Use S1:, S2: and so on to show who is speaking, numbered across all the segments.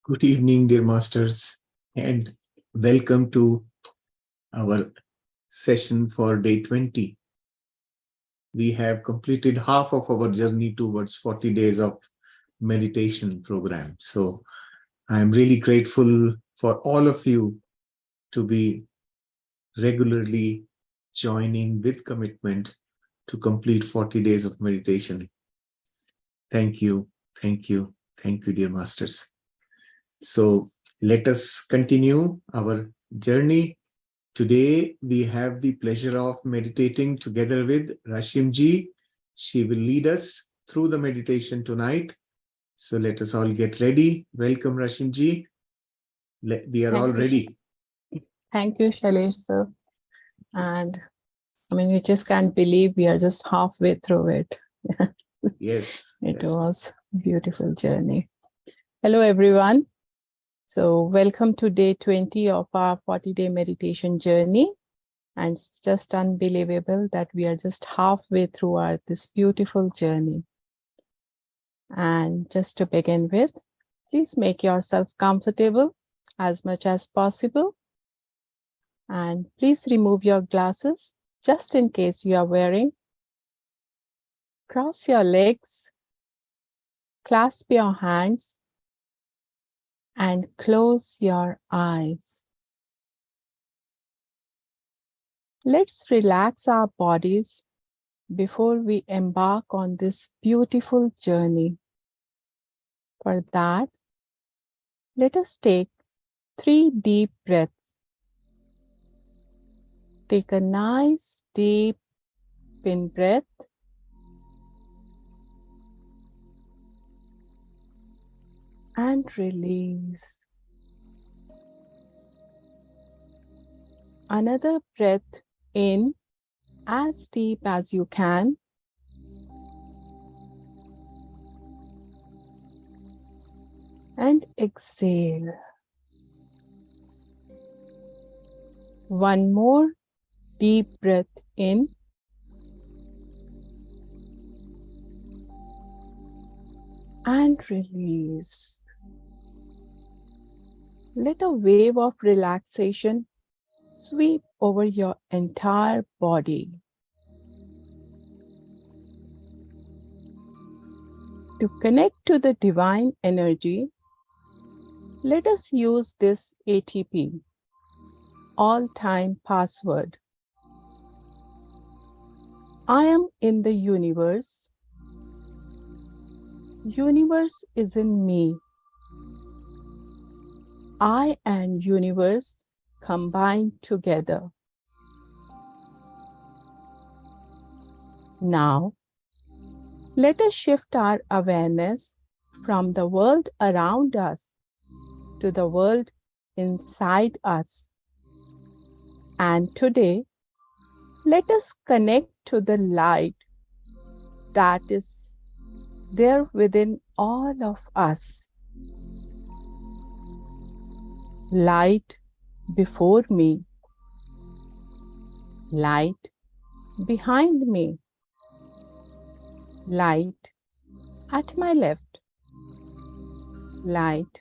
S1: Good evening, dear masters, and welcome to our session for day 20. We have completed half of our journey towards 40 days of meditation program. So I'm really grateful for all of you to be regularly joining with commitment to complete 40 days of meditation. Thank you, thank you, thank you, dear masters. So let us continue our journey. Today, we have the pleasure of meditating together with Rashim-ji. She will lead us through the meditation tonight. So let us all get ready. Welcome, Rashim-ji. We are all ready.
S2: Thank you, Shailesh sir. And we just can't believe we are just halfway through it.
S1: Yes.
S2: It was a beautiful journey. Hello, everyone. So welcome to day 20 of our 40-day meditation journey. And it's just unbelievable that we are just halfway through this beautiful journey. And just to begin with, please make yourself comfortable as much as possible. And please remove your glasses just in case you are wearing. Cross your legs, clasp your hands, and close your eyes. Let's relax our bodies before we embark on this beautiful journey. For that, let us take 3 deep breaths. Take a nice deep in breath. And release. Another breath in as deep as you can. And exhale. One more deep breath in. And release. Let a wave of relaxation sweep over your entire body. To connect to the divine energy, let us use this ATP, all-time password. I am in the universe. Universe is in me. I and universe combined together. Now, let us shift our awareness from the world around us to the world inside us. And today, let us connect to the light that is there within all of us. Light before me, light behind me, light at my left, light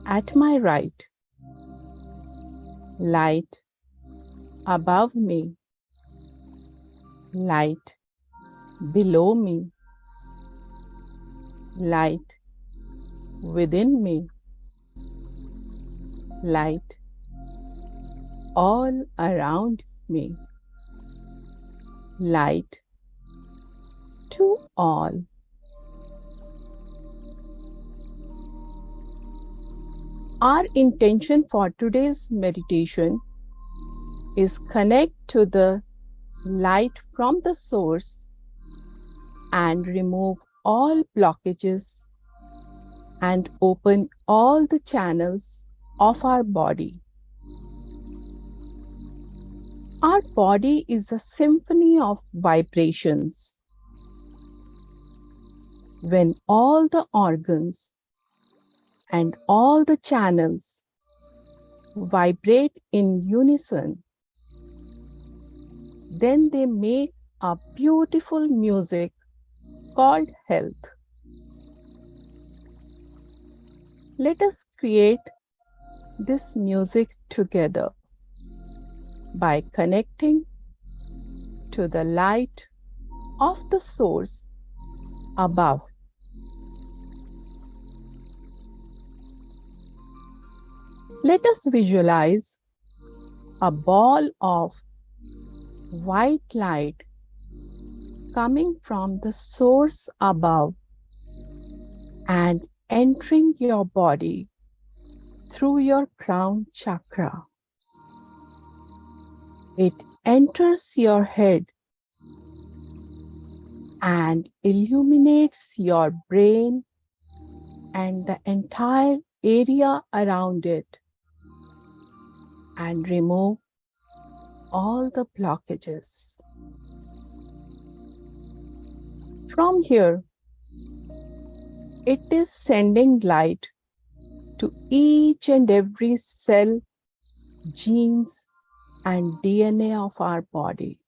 S2: at my right, light above me, light below me, light within me, light all around me, light to all. Our intention for today's meditation is connect to the light from the source and remove all blockages and open all the channels of our body. Our body is a symphony of vibrations. When all the organs and all the channels vibrate in unison, then they make a beautiful music called health. Let us create this music together by connecting to the light of the source above. Let us visualize a ball of white light coming from the source above and entering your body through your crown chakra. It enters your head and illuminates your brain and the entire area around it, and remove all the blockages. From here, it is sending light to each and every cell, genes, and DNA of our body.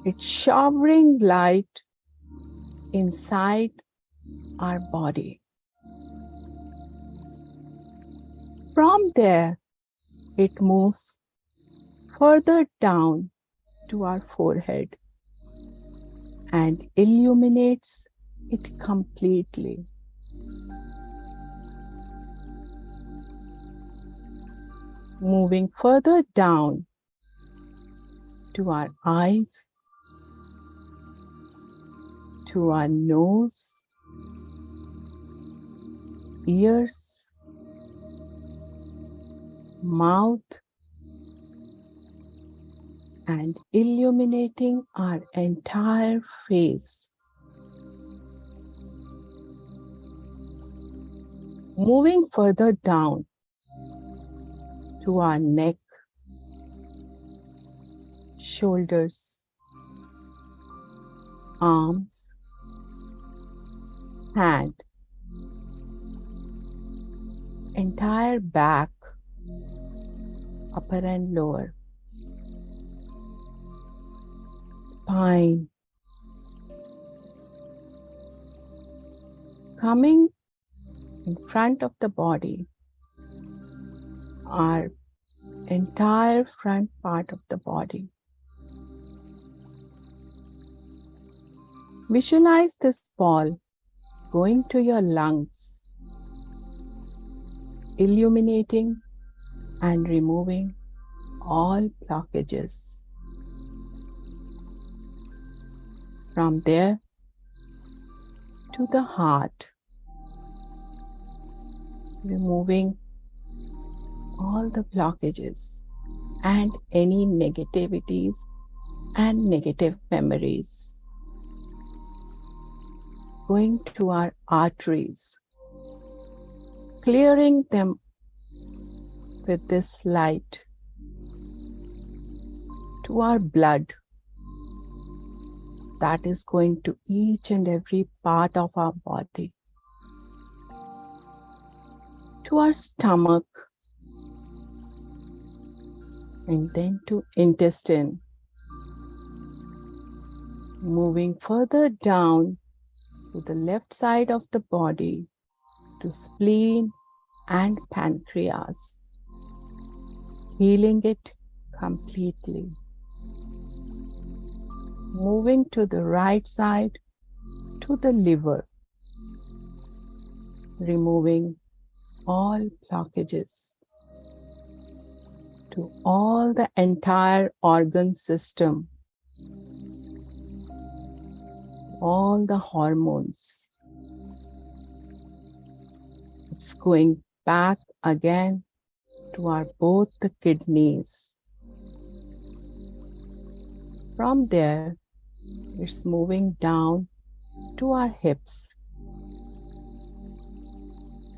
S2: It's showering light inside our body. From there, it moves further down to our forehead and illuminates it completely. Moving further down to our eyes, to our nose, ears, mouth, and illuminating our entire face. Moving further down to our neck, shoulders, arms, hand, entire back, upper and lower, spine, coming in front of the body, our entire front part of the body. Visualize this ball going to your lungs, illuminating and removing all blockages. From there to the heart, removing all the blockages and any negativities and negative memories. Going to our arteries, clearing them with this light, to our blood that is going to each and every part of our body, to our stomach, and then to intestine. Moving further down to the left side of the body, to spleen and pancreas, healing it completely. Moving to the right side to the liver, removing all blockages to all the entire organ system, all the hormones. It's going back again to our both the kidneys. From there, it's moving down to our hips,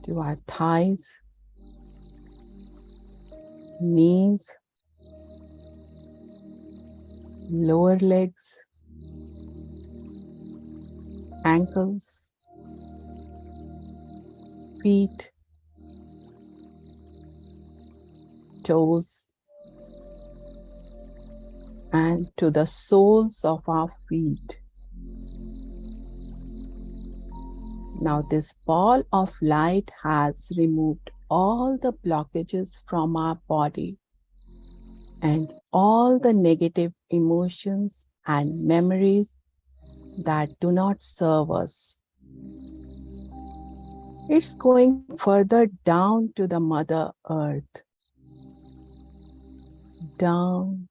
S2: to our thighs, knees, lower legs, ankles, feet, toes, and to the soles of our feet. Now this ball of light has removed all the blockages from our body and all the negative emotions and memories that do not serve us. It's going further down to the Mother Earth, down,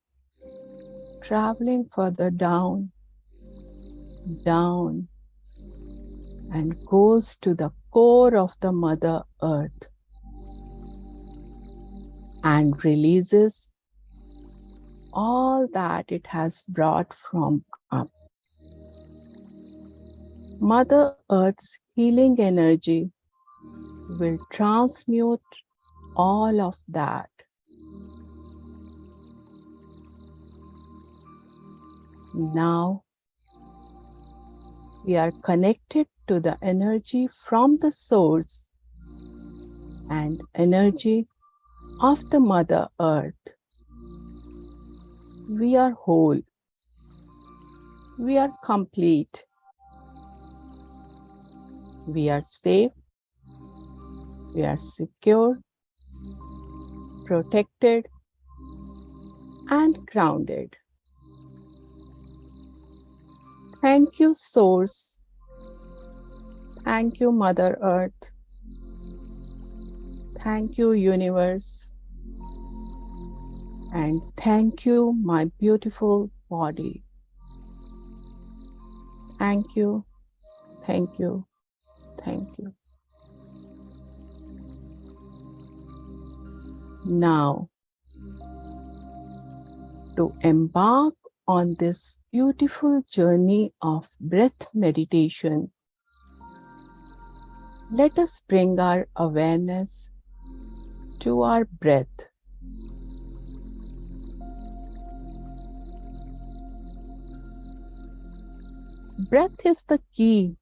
S2: traveling further down, down, and goes to the core of the Mother Earth and releases all that it has brought from up. Mother Earth's healing energy will transmute all of that. Now we are connected to the energy from the source and energy of the Mother Earth. We are whole. We are complete. We are safe. We are secure, protected, and grounded. Thank you, Source. Thank you, Mother Earth. Thank you, Universe. And thank you, my beautiful body. Thank you, thank you, thank you. Now, to embark on this beautiful journey of breath meditation, let us bring our awareness to our breath. Breath is the key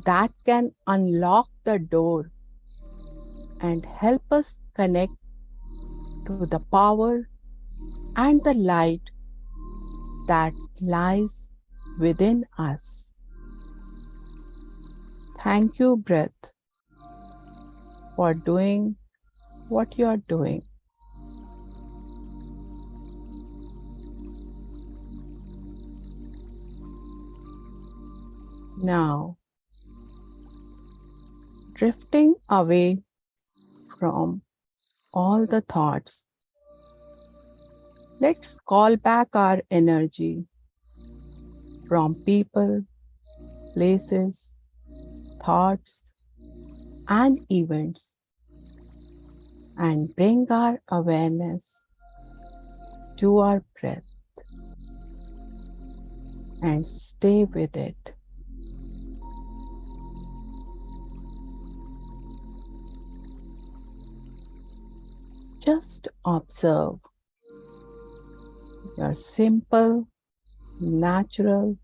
S2: that can unlock the door and help us connect to the power and the light that lies within us. Thank you, breath, for doing what you are doing. Now, drifting away from all the thoughts, let's call back our energy from people, places, thoughts, and events, and bring our awareness to our breath and stay with it. Just observe your simple, natural,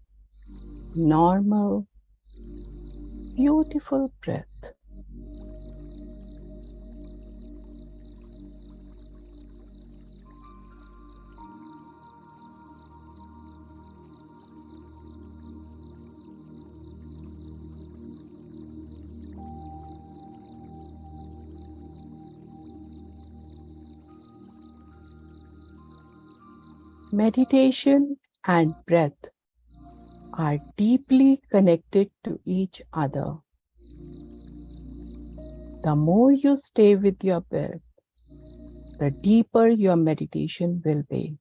S2: normal, beautiful breath. Meditation and breath are deeply connected to each other. The more you stay with your breath, the deeper your meditation will be.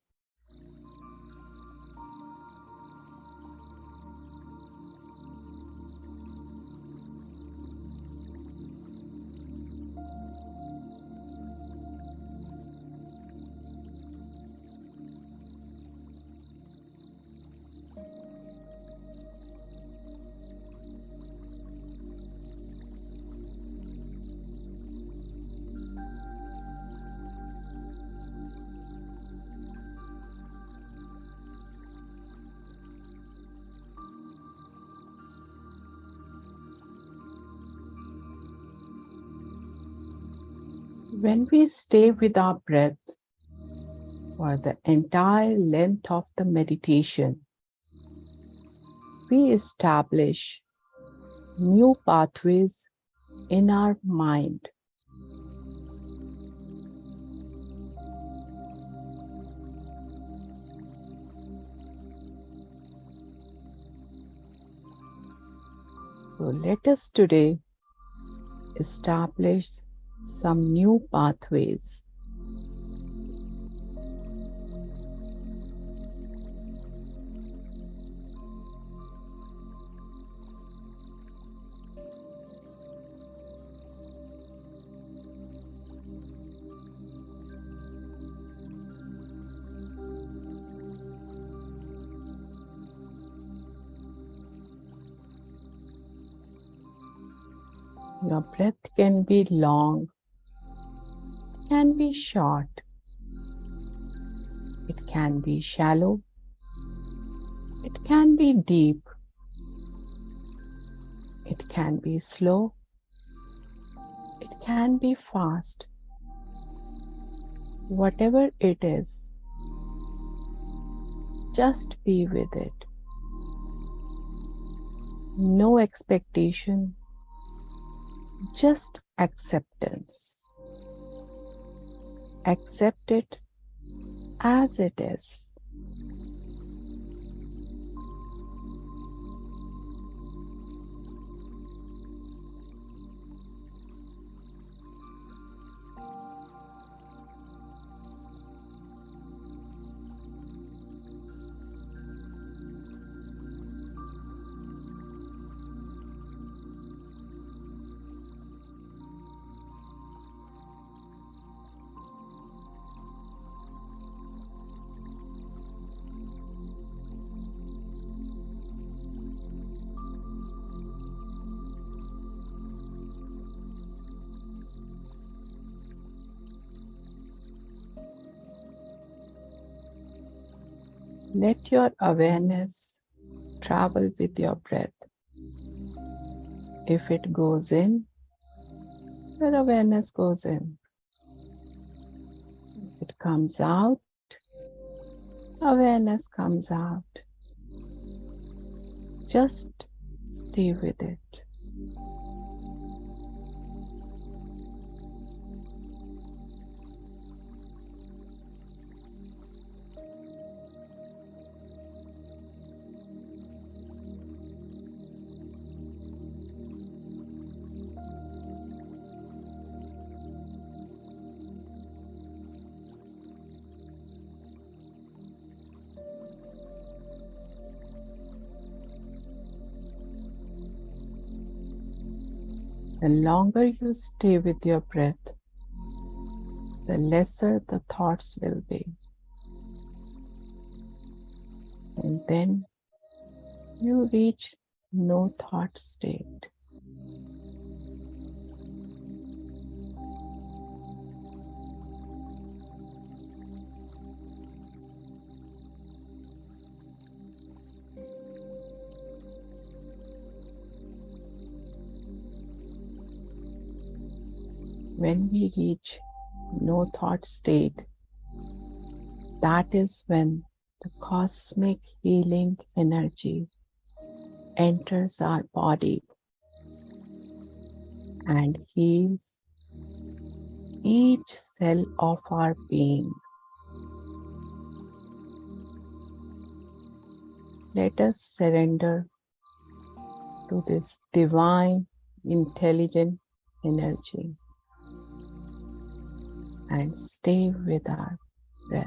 S2: When we stay with our breath for the entire length of the meditation, we establish new pathways in our mind. So let us today establish some new pathways. Your breath can be long, it can be short, it can be shallow, it can be deep, it can be slow, it can be fast. Whatever it is, just be with it. No expectation, just acceptance. Accept it as it is. Let your awareness travel with your breath. If it goes in, your awareness goes in. If it comes out, awareness comes out. Just stay with it. The longer you stay with your breath, the lesser the thoughts will be. And then you reach no thought state. When we reach no thought state, that is when the cosmic healing energy enters our body and heals each cell of our being. Let us surrender to this divine, intelligent energy and stay with our breath.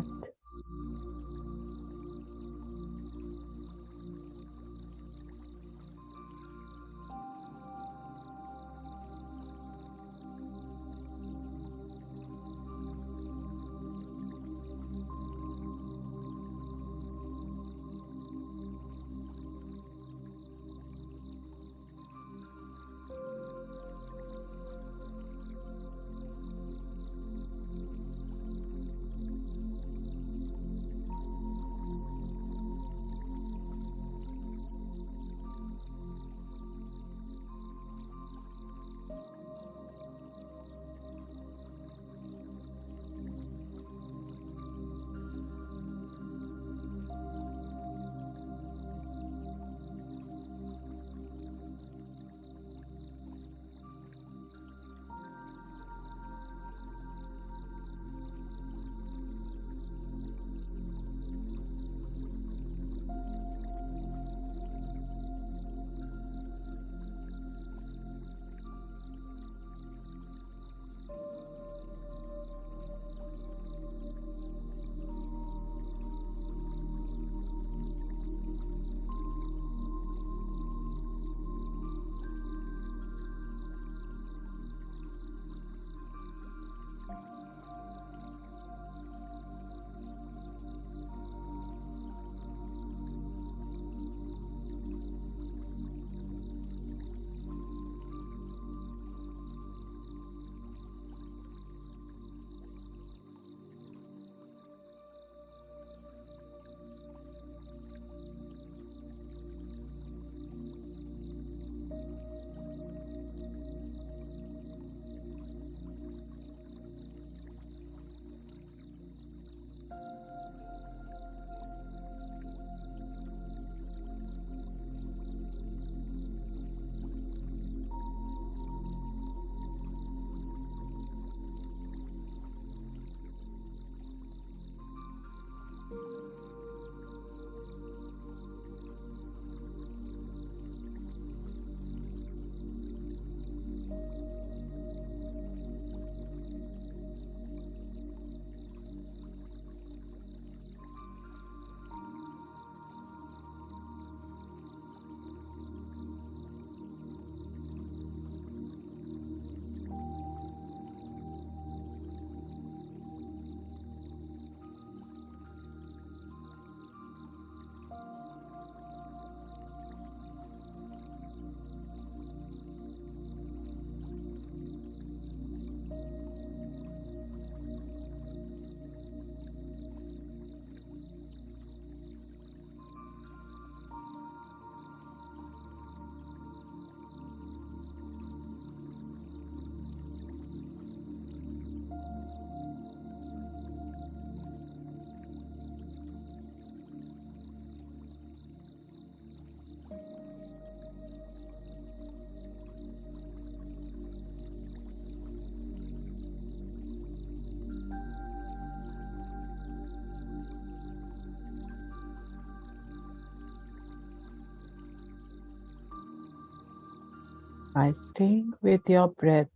S2: By staying with your breath,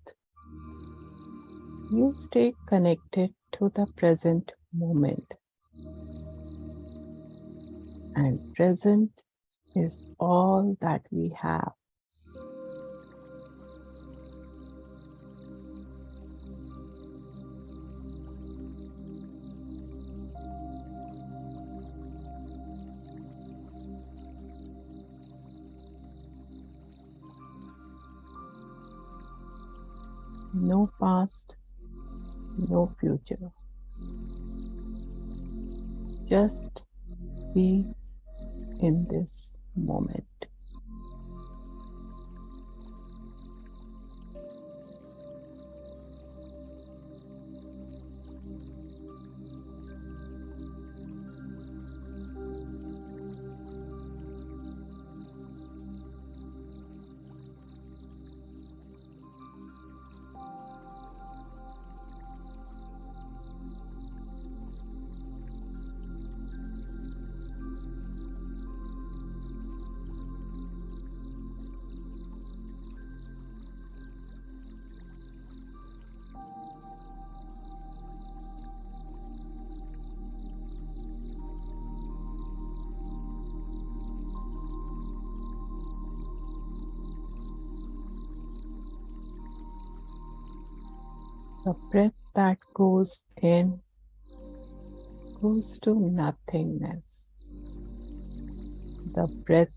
S2: you stay connected to the present moment. And present is all that we have. No past, no future. Just be in this moment. The breath that goes in goes to nothingness. The breath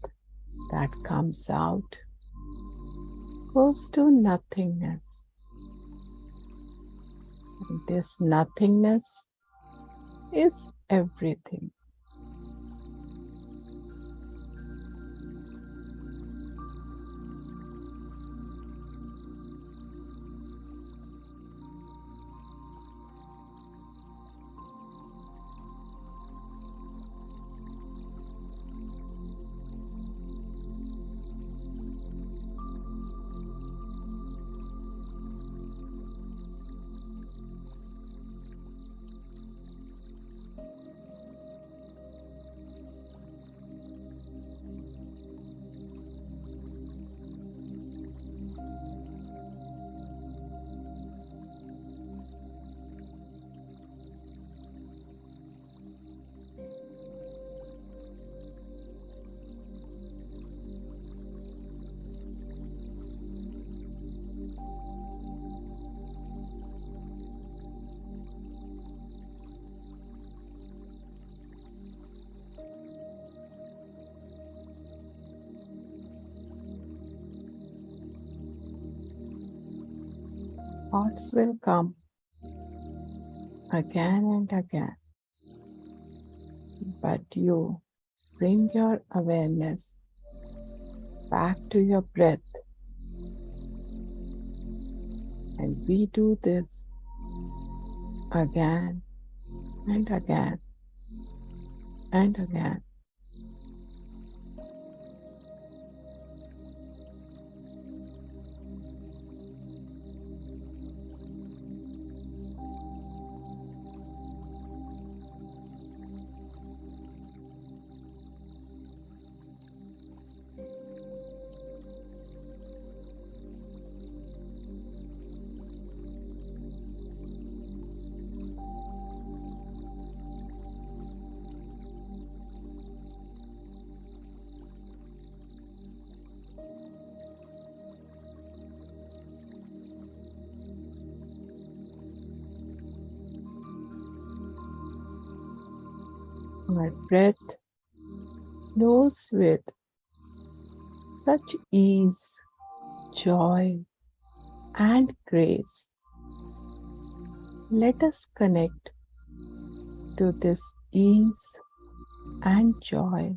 S2: that comes out goes to nothingness. And this nothingness is everything. Thoughts will come again and again, but you bring your awareness back to your breath, and we do this again and again and again. My breath flows with such ease, joy, and grace. Let us connect to this ease and joy.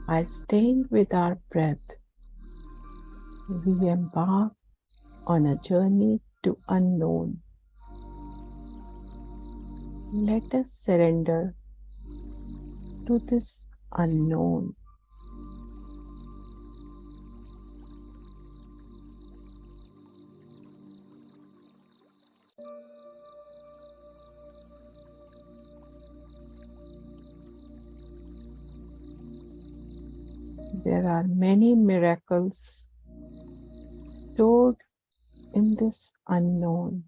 S2: By staying with our breath, we embark on a journey to unknown. Let us surrender to this unknown. There are many miracles stored in this unknown.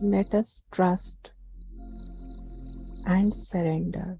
S2: Let us trust and surrender.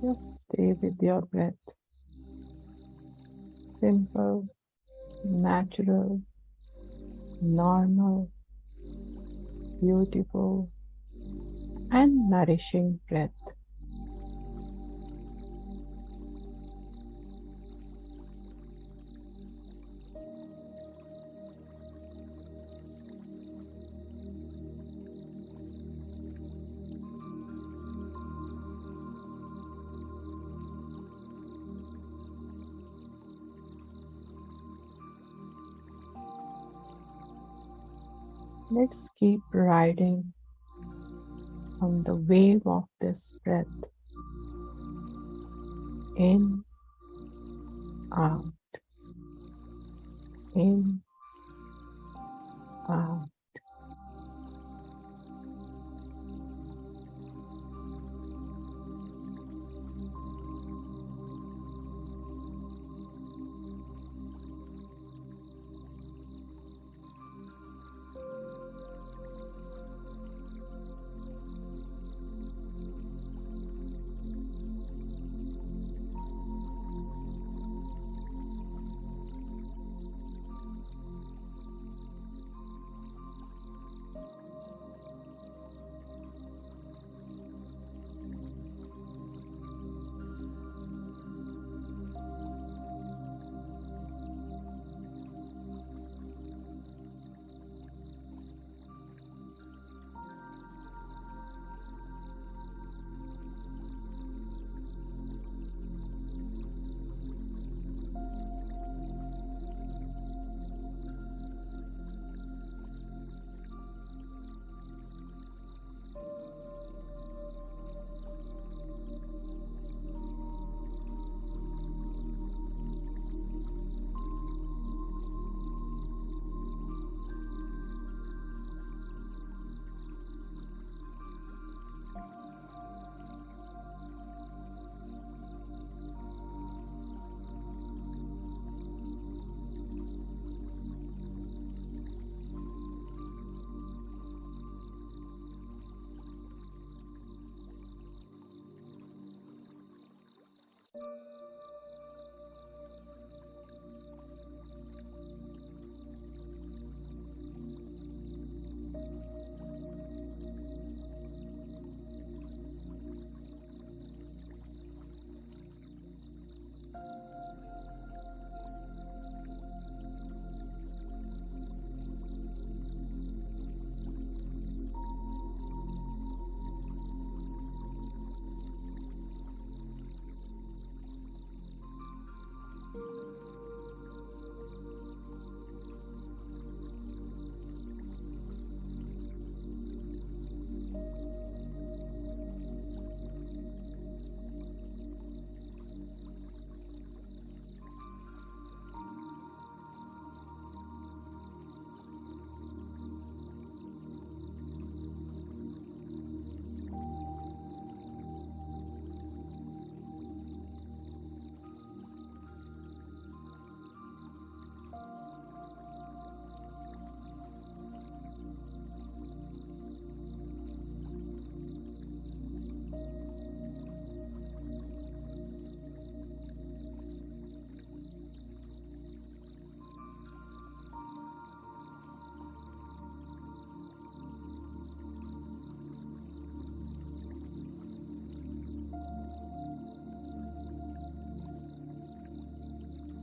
S2: Just stay with your breath. Simple, natural, normal, beautiful, and nourishing breath. Let's keep riding on the wave of this breath. In, out, in, out.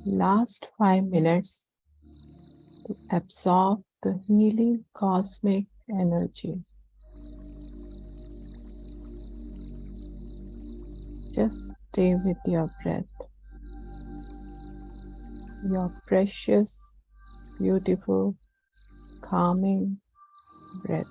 S2: Last 5 minutes to absorb the healing cosmic energy. Just stay with your breath, your precious, beautiful, calming breath.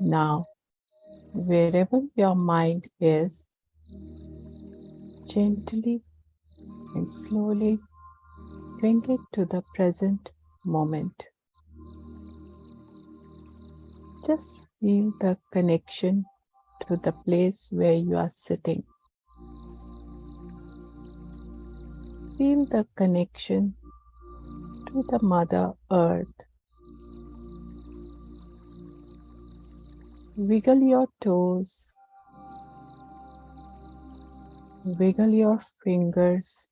S2: Now, wherever your mind is, gently and slowly bring it to the present moment. Just feel the connection to the place where you are sitting. Feel the connection to the Mother Earth. Wiggle your toes, wiggle your fingers.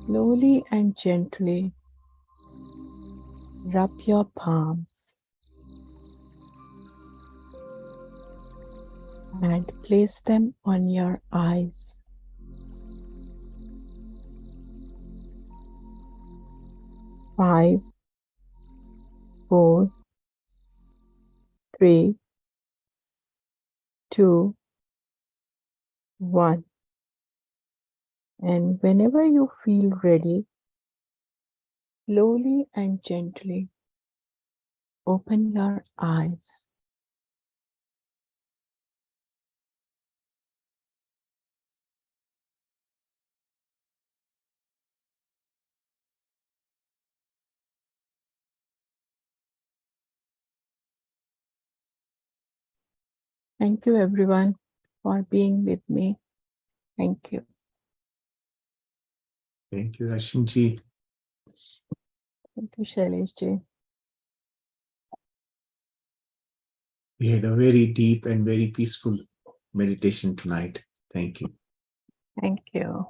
S2: Slowly and gently rub your palms and place them on your eyes. Five, four, three, two, one. And whenever you feel ready, slowly and gently open your eyes. Thank you, everyone, for being with me. Thank you.
S1: Thank you, Rashinji.
S2: Thank you, Shailesh-ji.
S1: We had a very deep and very peaceful meditation tonight. Thank you.
S2: Thank you.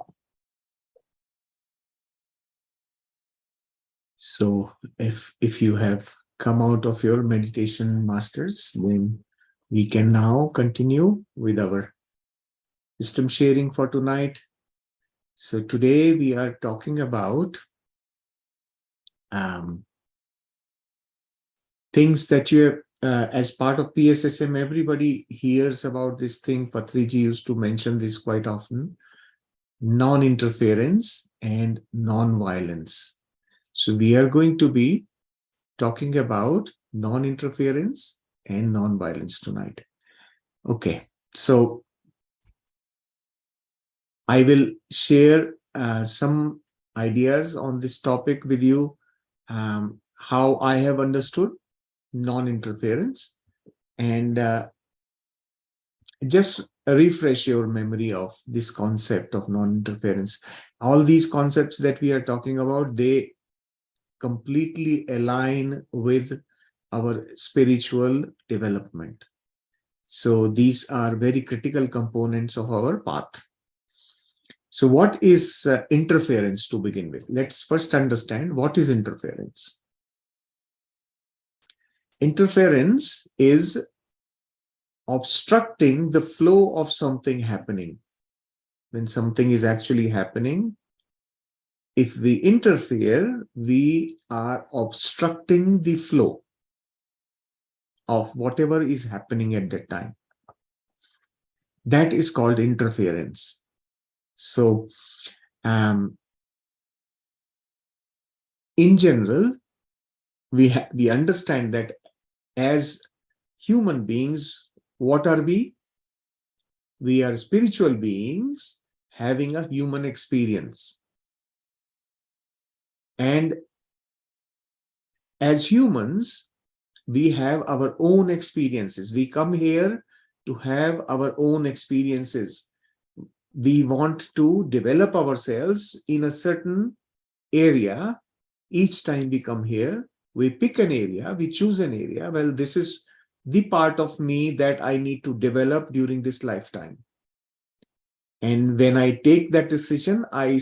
S1: So if you have come out of your meditation, masters, then we can now continue with our wisdom sharing for tonight. So today we are talking about things that you as part of PSSM, everybody hears about this thing. Patriji used to mention this quite often: non-interference and non-violence. So we are going to be talking about non-interference and non-violence tonight. Okay, so I will share some ideas on this topic with you, how I have understood non-interference, and just refresh your memory of this concept of non-interference. All these concepts that we are talking about, they completely align with our spiritual development. So these are very critical components of our path. So what is interference to begin with? Let's first understand what is interference. Interference is obstructing the flow of something happening. When something is actually happening, if we interfere, we are obstructing the flow of whatever is happening at that time. That is called interference. So, in general, we understand that as human beings, what are we? We are spiritual beings having a human experience. And as humans, we have our own experiences. We come here to have our own experiences. We want to develop ourselves in a certain area. Each time we come here, we pick an area, we choose an area. Well, this is the part of me that I need to develop during this lifetime. And when I take that decision, I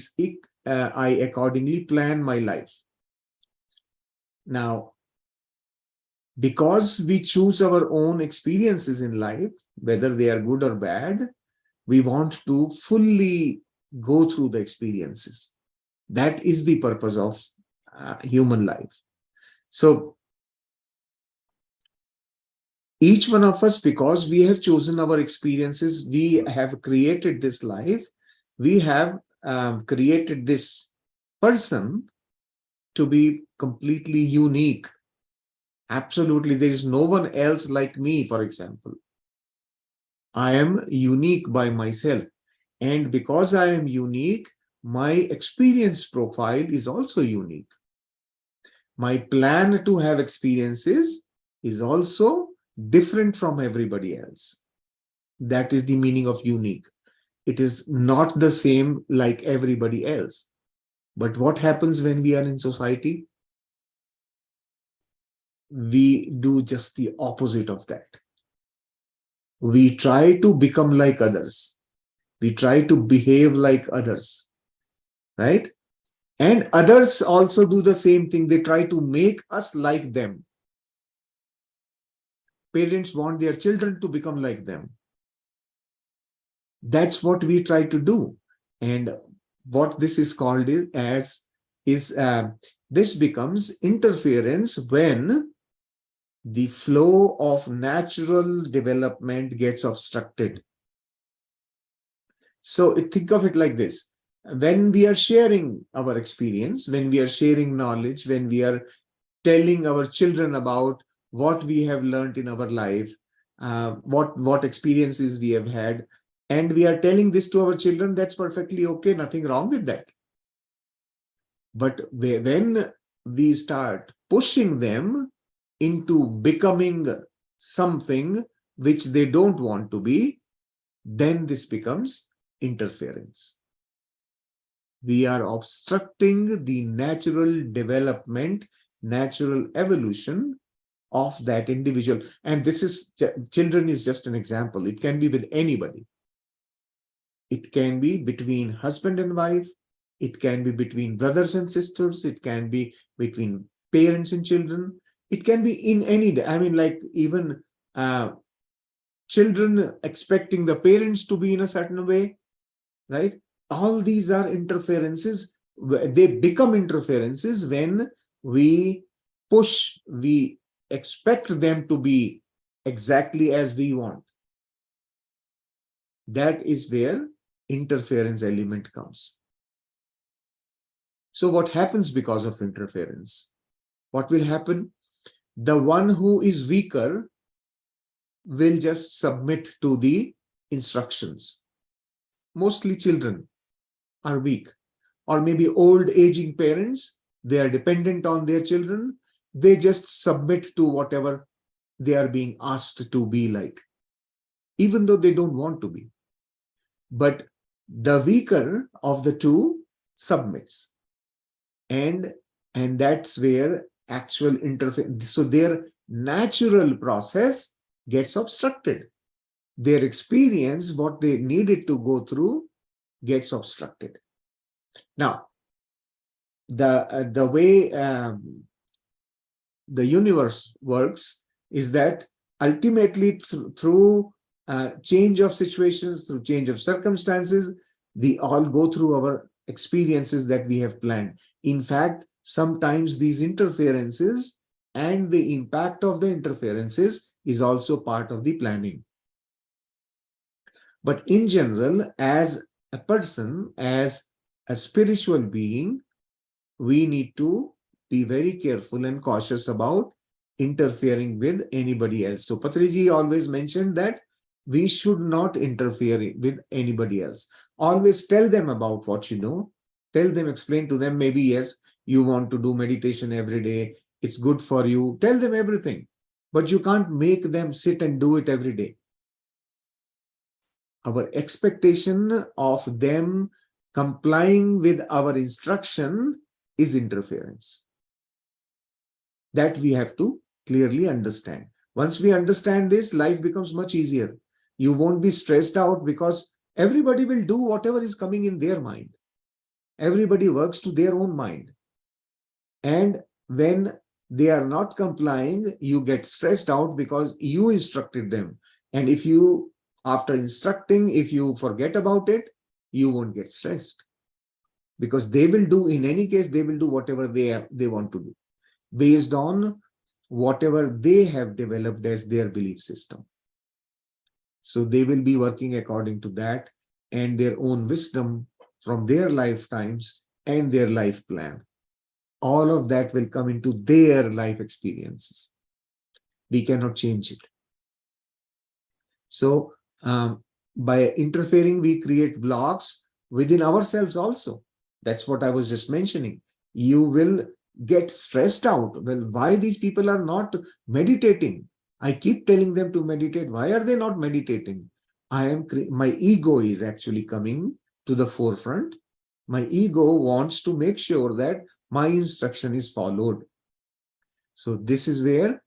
S1: accordingly plan my life. Now, because we choose our own experiences in life, whether they are good or bad, we want to fully go through the experiences. That is the purpose of human life. So each one of us, because we have chosen our experiences, we have created this life, we have created this person to be completely unique. Absolutely. There is no one else like me, for example. I am unique by myself. And because I am unique, my experience profile is also unique. My plan to have experiences is also different from everybody else. That is the meaning of unique. It is not the same like everybody else. But what happens when we are in society? We do just the opposite of that. We try to become like others. We try to behave like others, right? And others also do the same thing. They try to make us like them. Parents want their children to become like them. That's what we try to do. And what this is called this becomes interference when the flow of natural development gets obstructed. So think of it like this. When we are sharing our experience, when we are sharing knowledge, when we are telling our children about what we have learned in our life, what experiences we have had, and we are telling this to our children, that's perfectly okay, nothing wrong with that. But when we start pushing them into becoming something which they don't want to be, then this becomes interference. We are obstructing the natural development, natural evolution of that individual. And this is, children is just an example. It can be with anybody. It can be between husband and wife. It can be between brothers and sisters. It can be between parents and children. It can be in any, I mean, like even children expecting the parents to be in a certain way, right? All these are interferences. They become interferences when we push, we expect them to be exactly as we want. That is where interference element comes. So what happens because of interference? What will happen? The one who is weaker will just submit to the instructions. Mostly children are weak, or maybe old aging parents, they are dependent on their children. They just submit to whatever they are being asked to be like, even though they don't want to be. But the weaker of the two submits. And that's where actual interference, so their natural process gets obstructed. Their experience, what they needed to go through, gets obstructed. Now, the way the universe works is that ultimately through change of situations, through change of circumstances, we all go through our experiences that we have planned. In fact, sometimes these interferences and the impact of the interferences is also part of the planning. But in general, as a person, as a spiritual being, we need to be very careful and cautious about interfering with anybody else. So Patriji always mentioned that we should not interfere with anybody else. Always tell them about what you know. Tell them, explain to them, maybe yes, you want to do meditation every day. It's good for you. Tell them everything. But you can't make them sit and do it every day. Our expectation of them complying with our instruction is interference. That we have to clearly understand. Once we understand this, life becomes much easier. You won't be stressed out because everybody will do whatever is coming in their mind. Everybody works to their own mind. And when they are not complying, you get stressed out because you instructed them. And if you, after instructing, if you forget about it, you won't get stressed. Because they will do, in any case, they will do whatever they want to do, based on whatever they have developed as their belief system. So they will be working according to that and their own wisdom from their lifetimes and their life plan. All of that will come into their life experiences. we cannot change it. So by interfering, we create blocks within ourselves also. That's what I was just mentioning. You will get stressed out. Well, why these people are not meditating? I keep telling them to meditate. Why are they not meditating? My ego is actually coming to the forefront. My ego wants to make sure that my instruction is followed. So this is where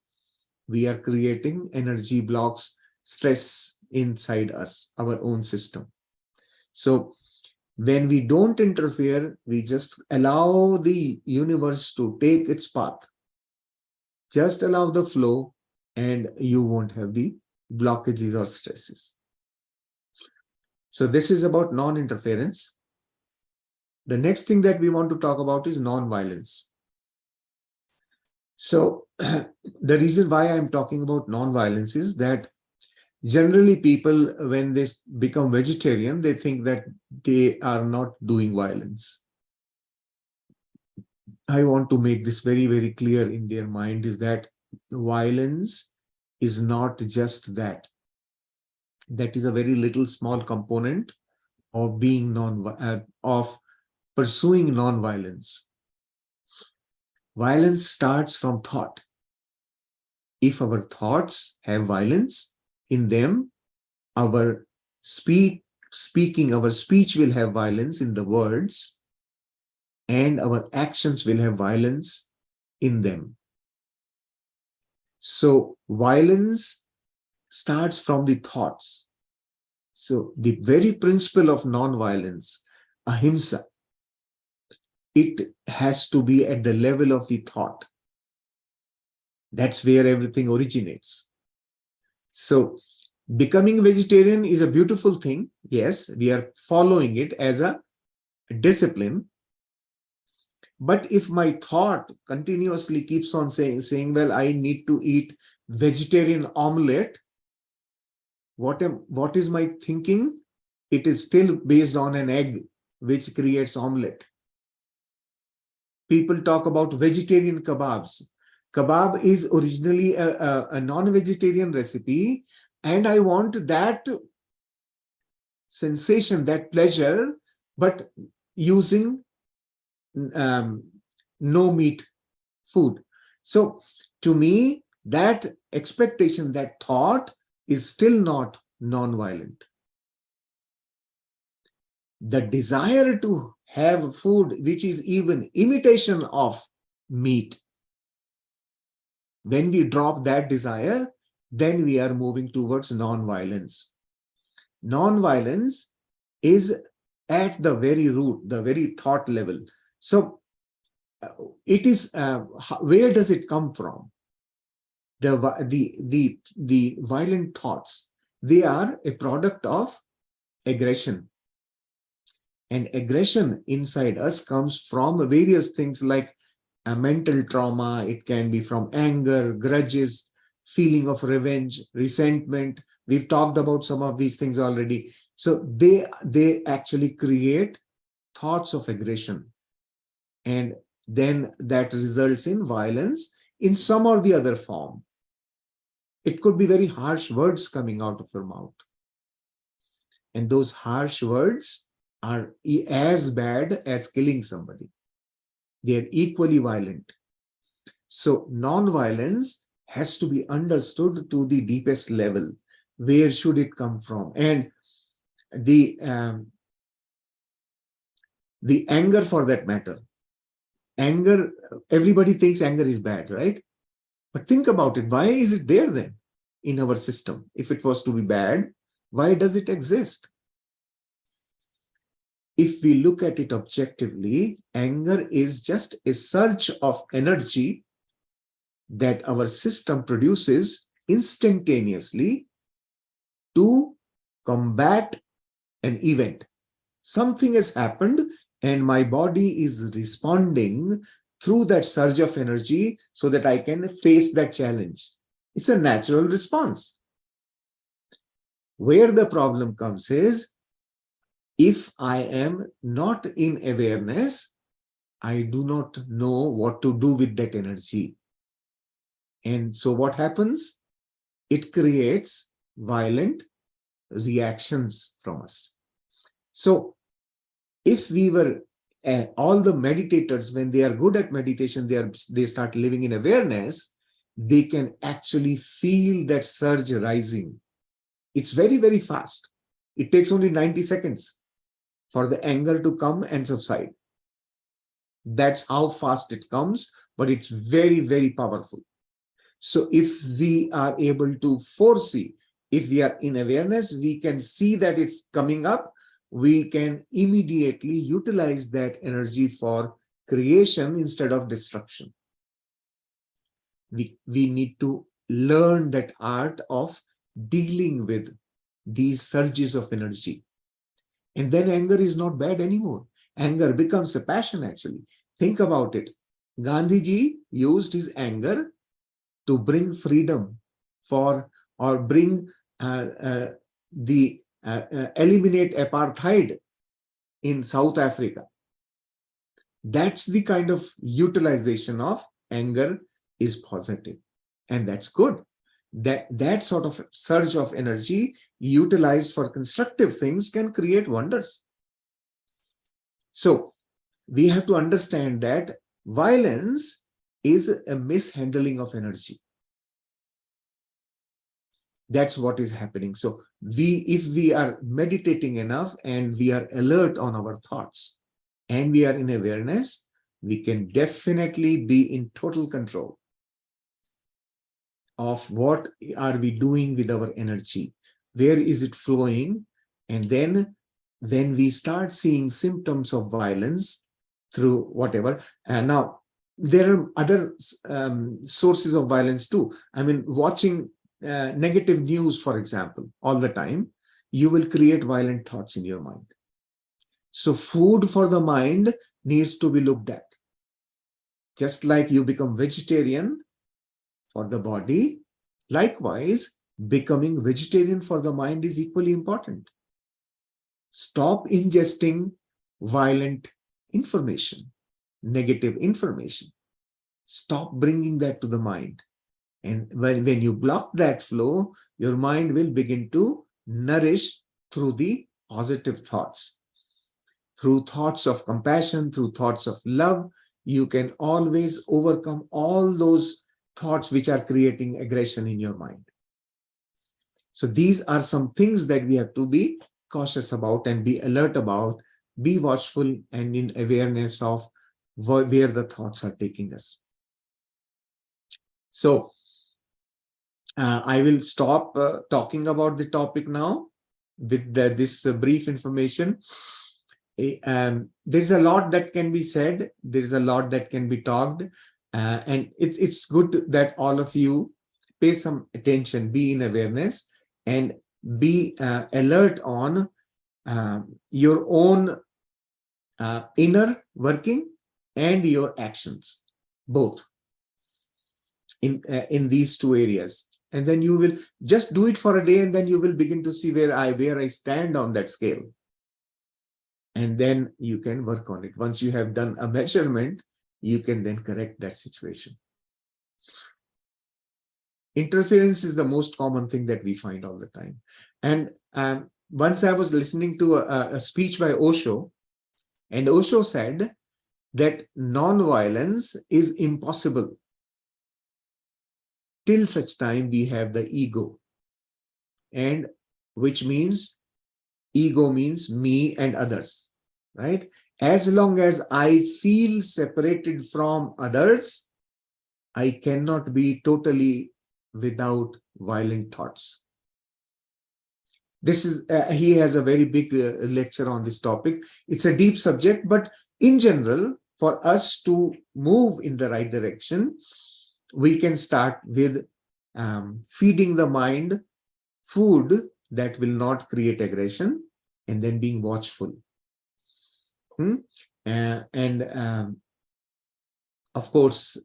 S1: we are creating energy blocks, stress inside us, our own system. So when we don't interfere, we just allow the universe to take its path. Just allow the flow, and you won't have the blockages or stresses. So this is about non-interference. The next thing that we want to talk about is non-violence. So the reason why I'm talking about non-violence is that generally people, when they become vegetarian, they think that they are not doing violence. I want to make this very, very clear in their mind is that violence is not just that. That is a very little small component of being of pursuing non-violence. Violence starts from thought. If our thoughts have violence in them, our speech will have violence in the words, and our actions will have violence in them. So violence starts from the thoughts. So the very principle of non-violence, ahimsa, it has to be at the level of the thought. That's where everything originates. So becoming vegetarian is a beautiful thing. Yes, we are following it as a discipline. But if my thought continuously keeps on saying, well, I need to eat vegetarian omelette, what is my thinking? It is still based on an egg, which creates omelette. People talk about vegetarian kebabs. Kebab is originally a non-vegetarian recipe, and I want that sensation, that pleasure, but using no meat food. So to me, that expectation, that thought is still not non-violent. The desire to have food which is even imitation of meat, when we drop that desire, then we are moving towards non-violence. Non-violence is at the very root, the very thought level. So it is, where does it come from? The violent thoughts, they are a product of aggression. And aggression inside us comes from various things like a mental trauma. It can be from anger, grudges, feeling of revenge, resentment. We've talked about some of these things already. So they actually create thoughts of aggression. And then that results in violence in some or the other form. It could be very harsh words coming out of your mouth. And those harsh words are as bad as killing somebody. They are equally violent. So non-violence has to be understood to the deepest level. Where should it come from? And the anger, for that matter, anger, everybody thinks anger is bad, right? But think about it. Why is it there then in our system? If it was to be bad, why does it exist? If we look at it objectively, anger is just a surge of energy that our system produces instantaneously to combat an event. Something has happened and my body is responding through that surge of energy so that I can face that challenge. It's a natural response. Where the problem comes is, if I am not in awareness, I do not know what to do with that energy. And so what happens? It creates violent reactions from us. So if we were all the meditators, when they are good at meditation, they start living in awareness, they can actually feel that surge rising. It's very, very fast. It takes only 90 seconds for the anger to come and subside. That's how fast it comes, but it's very, very powerful. So if we are able to foresee, if we are in awareness, we can see that it's coming up, we can immediately utilize that energy for creation instead of destruction. We need to learn that art of dealing with these surges of energy. And then anger is not bad anymore. Anger becomes a passion, actually. Think about it. Gandhiji used his anger to bring freedom for, or bring eliminate apartheid in South Africa. That's the kind of utilization of anger is positive, and that's good. That sort of surge of energy utilized for constructive things can create wonders. So we have to understand that violence is a mishandling of energy. That's what is happening. So if we are meditating enough and we are alert on our thoughts and we are in awareness, we can definitely be in total control of what are we doing with our energy, where is it flowing. And then when we start seeing symptoms of violence through whatever, and now there are other sources of violence too. I mean, watching negative news, for example, all the time, you will create violent thoughts in your mind. So food for the mind needs to be looked at. Just like you become vegetarian for the body, likewise, becoming vegetarian for the mind is equally important. Stop ingesting violent information, negative information. Stop bringing that to the mind. And when you block that flow, your mind will begin to nourish through the positive thoughts. Through thoughts of compassion, through thoughts of love, you can always overcome all those thoughts which are creating aggression in your mind. So these are some things that we have to be cautious about and be alert about, be watchful and in awareness of where the thoughts are taking us. So I will stop talking about the topic now with this brief information. There's a lot that can be said. There's a lot that can be talked. And it's good that all of you pay some attention, be in awareness, and be alert on your own inner working and your actions, both in these two areas. And then you will just do it for a day, and then you will begin to see where I stand on that scale. And then you can work on it. Once you have done a measurement, you can then correct that situation. Interference is the most common thing that we find all the time. And once I was listening to a speech by Osho, and Osho said that non-violence is impossible till such time we have the ego, and which means ego means me and others, right? As long as I feel separated from others, I cannot be totally without violent thoughts. This is, he has a very big lecture on this topic. It's a deep subject, but in general, for us to move in the right direction, we can start with feeding the mind food that will not create aggression, and then being watchful. Of course,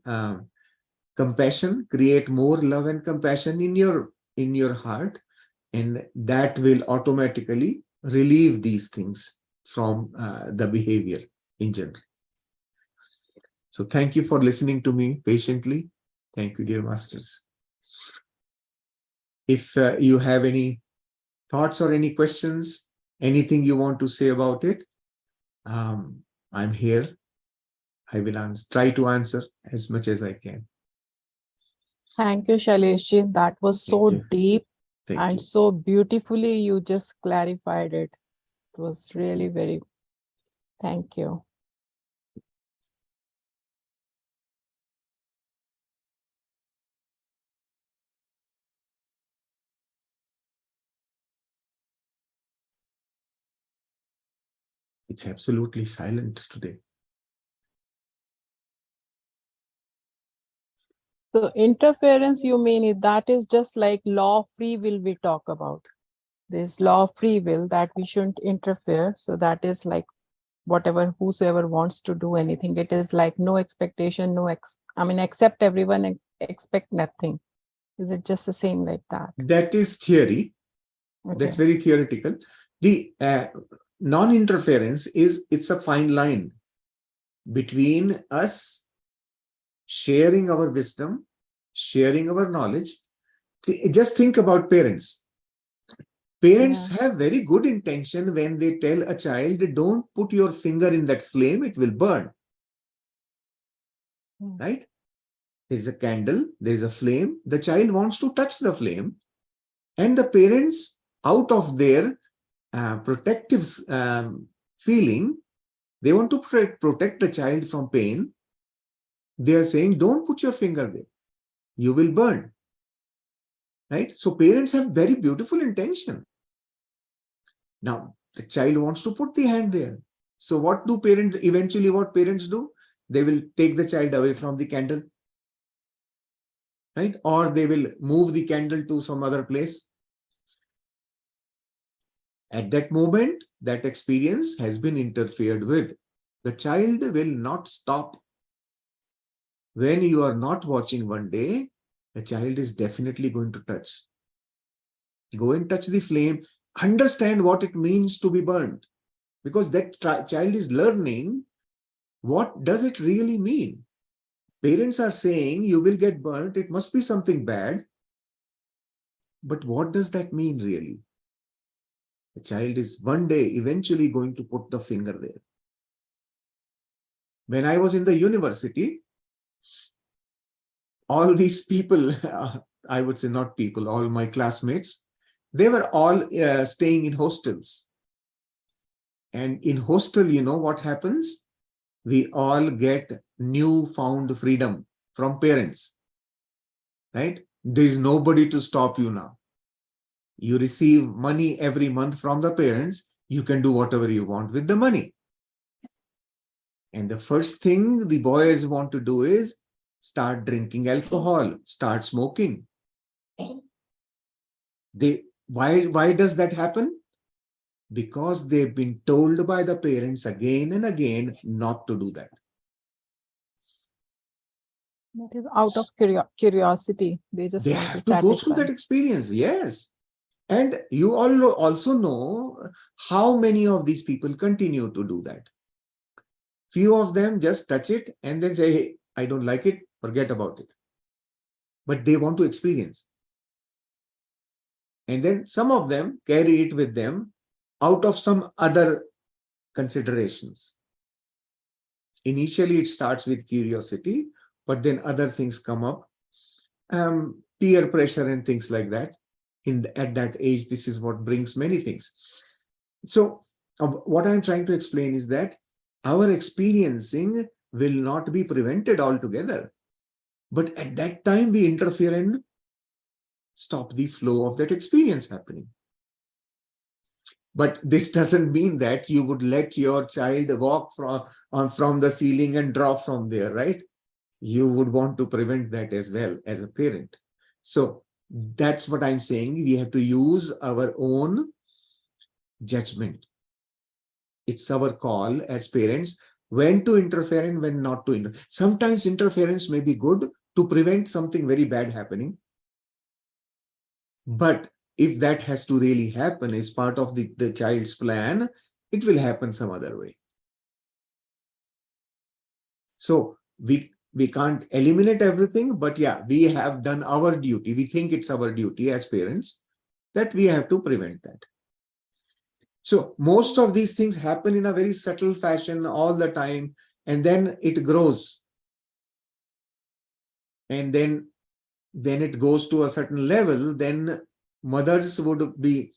S1: compassion, create more love and compassion in your heart, and that will automatically relieve these things from the behavior in general. So thank you for listening to me patiently. Thank you, dear masters. If you have any thoughts or any questions, anything you want to say about it, I'm here. I will try to answer as much as I can.
S2: Thank you, Shaleshji. That was so deep and so beautifully you just clarified it. It was really very, thank you.
S1: It's absolutely silent today.
S2: So interference, you mean that is just like law of free will we talk about. This law of free will that we shouldn't interfere. So that is like whatever, whosoever wants to do anything. It is like no expectation, accept everyone and expect nothing. Is it just the same like that?
S1: That is theory. Okay. That's very theoretical. The non-interference it's a fine line between us sharing our wisdom, sharing our knowledge. Just think about parents. Parents have very good intention when they tell a child, don't put your finger in that flame, it will burn. Right? There's a candle, there's a flame, the child wants to touch the flame, and the parents, out of their protective feeling, they want to protect the child from pain. They are saying, don't put your finger there, you will burn. Right? So parents have very beautiful intention. Now, the child wants to put the hand there. So what do parents, eventually what parents do? They will take the child away from the candle. Right? Or they will move the candle to some other place. At that moment, that experience has been interfered with. The child will not stop. When you are not watching one day, the child is definitely going to touch. Go and touch the flame. Understand what it means to be burned. Because that child is learning what does it really mean. Parents are saying you will get burnt. It must be something bad. But what does that mean really? The child is one day eventually going to put the finger there. When I was in the university, all these people, I would say not people, all my classmates, they were all staying in hostels. And in hostel, you know what happens? We all get newfound freedom from parents, right? There is nobody to stop you now. You receive money every month from the parents. You can do whatever you want with the money. And the first thing the boys want to do is start drinking alcohol, start smoking. Why does that happen? Because they've been told by the parents again and again not to do that.
S2: That is out of curiosity. They just want
S1: have to go through that experience. Yes. And you all also know how many of these people continue to do that. Few of them just touch it and then say, hey, I don't like it, forget about it. But they want to experience. And then some of them carry it with them out of some other considerations. Initially, it starts with curiosity, but then other things come up, peer pressure and things like that. At that age, this is what brings many things. So what I'm trying to explain is that our experiencing will not be prevented altogether. But at that time, we interfere and stop the flow of that experience happening. But this doesn't mean that you would let your child walk from the ceiling and drop from there, right? You would want to prevent that as well as a parent. So that's what I'm saying. We have to use our own judgment. It's our call as parents when to interfere and when not to interfere. Sometimes interference may be good to prevent something very bad happening. But if that has to really happen as part of the child's plan, it will happen some other way. So We can't eliminate everything, but yeah, we have done our duty. We think it's our duty as parents that we have to prevent that. So most of these things happen in a very subtle fashion all the time, and then it grows. And then when it goes to a certain level, then mothers would be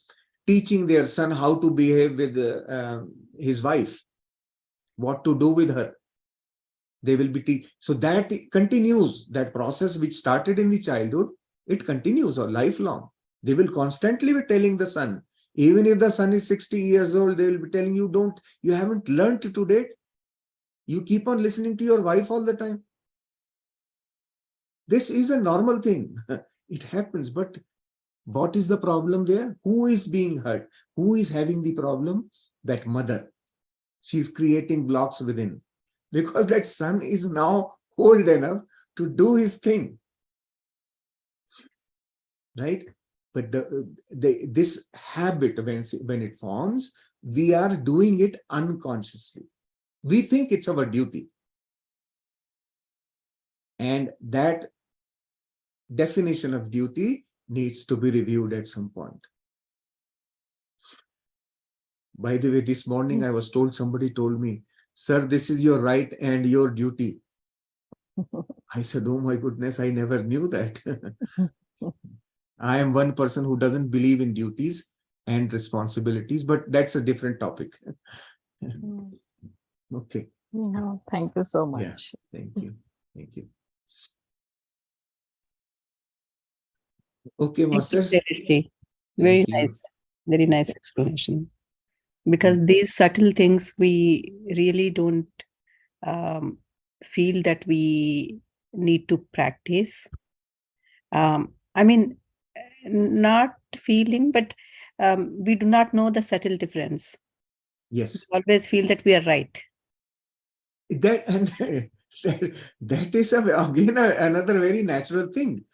S1: teaching their son how to behave with his wife, what to do with her. They will be so that continues, that process which started in the childhood, it continues or lifelong. They will constantly be telling the son, even if the son is 60 years old, they will be telling you, you haven't learned to date. You keep on listening to your wife all the time. This is a normal thing. It happens, but what is the problem there? Who is being hurt? Who is having the problem? That mother. She's creating blocks within, because that son is now old enough to do his thing. Right? But this habit, when it forms, we are doing it unconsciously. We think it's our duty. And that definition of duty needs to be reviewed at some point. By the way, this morning I was told, somebody told me, sir, this is your right and your duty. I said, oh my goodness, I never knew that. I am one person who doesn't believe in duties and responsibilities, but that's a different topic. Okay.
S2: Yeah, thank you so much.
S1: Yeah, thank you. Thank you. Okay, masters.
S3: Very nice. Very nice explanation. Because these subtle things, we really don't feel that we need to practice. I mean, not feeling, but we do not know the subtle difference.
S1: Yes.
S3: We always feel that we are right.
S1: That is again another very natural thing.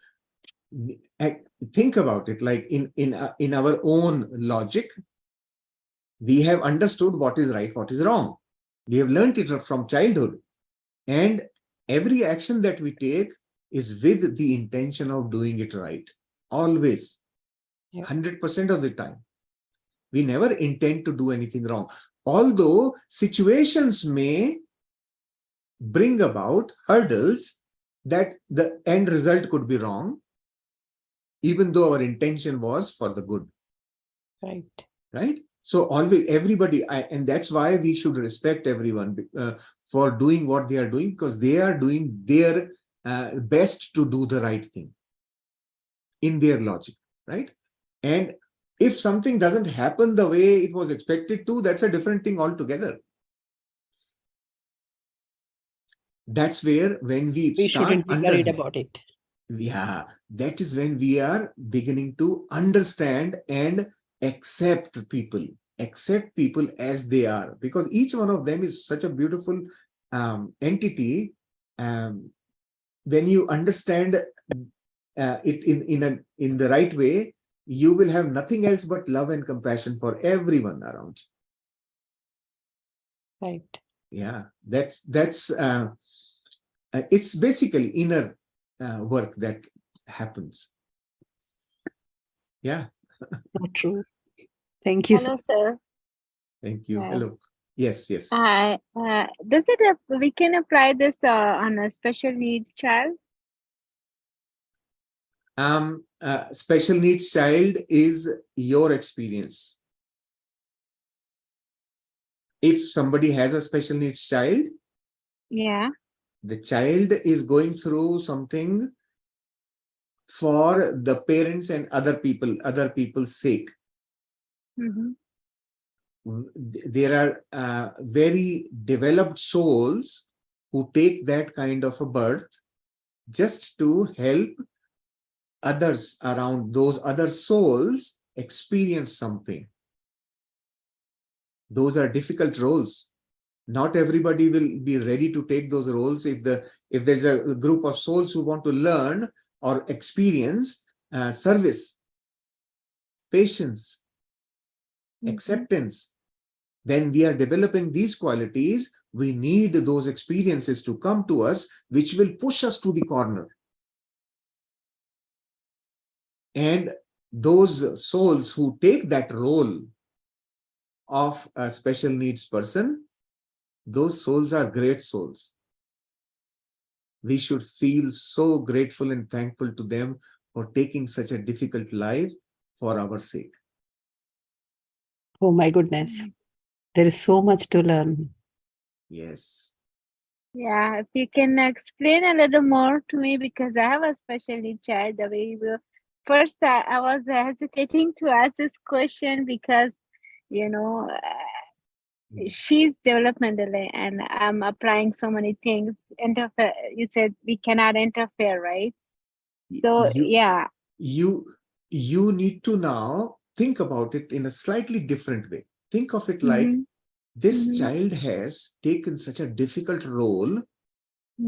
S1: Think about it, like in our own logic, we have understood what is right, what is wrong. We have learned it from childhood, and every action that we take is with the intention of doing it right. Always, 100% of the time. We never intend to do anything wrong. Although situations may bring about hurdles that the end result could be wrong, even though our intention was for the good.
S3: Right.
S1: Right? So always, everybody, and that's why we should respect everyone for doing what they are doing, because they are doing their best to do the right thing in their logic, right? And if something doesn't happen the way it was expected to, that's a different thing altogether. That's where, when we
S3: shouldn't be worried about it.
S1: Yeah, that is when we are beginning to understand and accept people as they are, because each one of them is such a beautiful entity. When you understand it in the right way, you will have nothing else but love and compassion for everyone around you.
S3: Right.
S1: Yeah, that's it's basically inner work that happens. Yeah.
S3: True. Thank you.
S4: Hello, sir.
S1: Thank you. Hello. Yes.
S4: Does we can apply this on a special needs child?
S1: Special needs child is your experience. If somebody has a special needs child,
S4: yeah,
S1: the child is going through something for the parents and other people's sake.
S4: mm-hmm.
S1: There are very developed souls who take that kind of a birth just to help others around, those other souls experience something. Those are difficult roles. Not everybody will be ready to take those roles. If there's a group of souls who want to learn or experience service, patience, acceptance, when we are developing these qualities, we need those experiences to come to us, which will push us to the corner. And those souls who take that role of a special needs person, those souls are great souls. We should feel so grateful and thankful to them for taking such a difficult life for our sake.
S3: Oh my goodness. There is so much to learn.
S1: Yes.
S4: Yeah, if you can explain a little more to me, because I have a special need child. The way you first, I was hesitating to ask this question because, you know, she's developmental and I'm applying so many things. Interfere. You said we cannot interfere, right? So yeah.
S1: You need to now think about it in a slightly different way. Think of it like this child has taken such a difficult role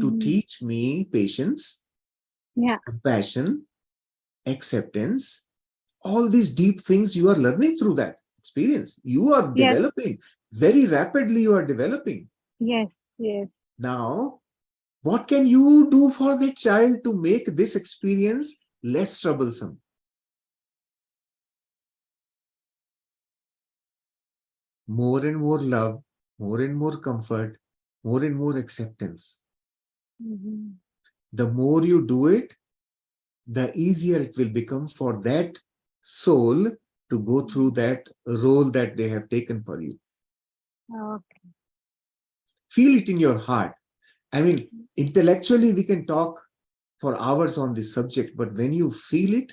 S1: to teach me patience, compassion, acceptance, all these deep things you are learning through that experience. You are developing very rapidly. You are developing.
S4: Yes, yes.
S1: Now, what can you do for that child to make this experience less troublesome? More and more love, more and more comfort, more and more acceptance. The more you do it, the easier it will become for that soul to go through that role that they have taken for you.
S4: Okay.
S1: Feel it in your heart. I mean, intellectually, we can talk for hours on this subject, but when you feel it,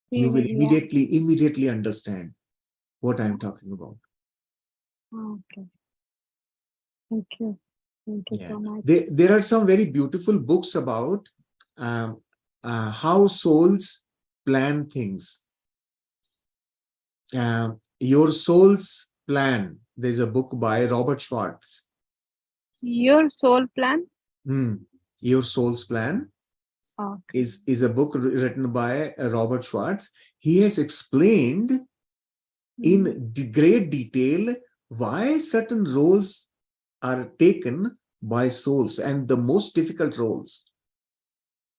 S1: you will immediately understand what I'm talking about.
S4: Okay. Thank you. Thank you so much.
S1: There are some very beautiful books about how souls plan things. Your Soul's Plan. There's a book by Robert Schwartz.
S4: Your Soul Plan?
S1: Your Soul's Plan is a book written by Robert Schwartz. He has explained in great detail why certain roles are taken by souls, and the most difficult roles.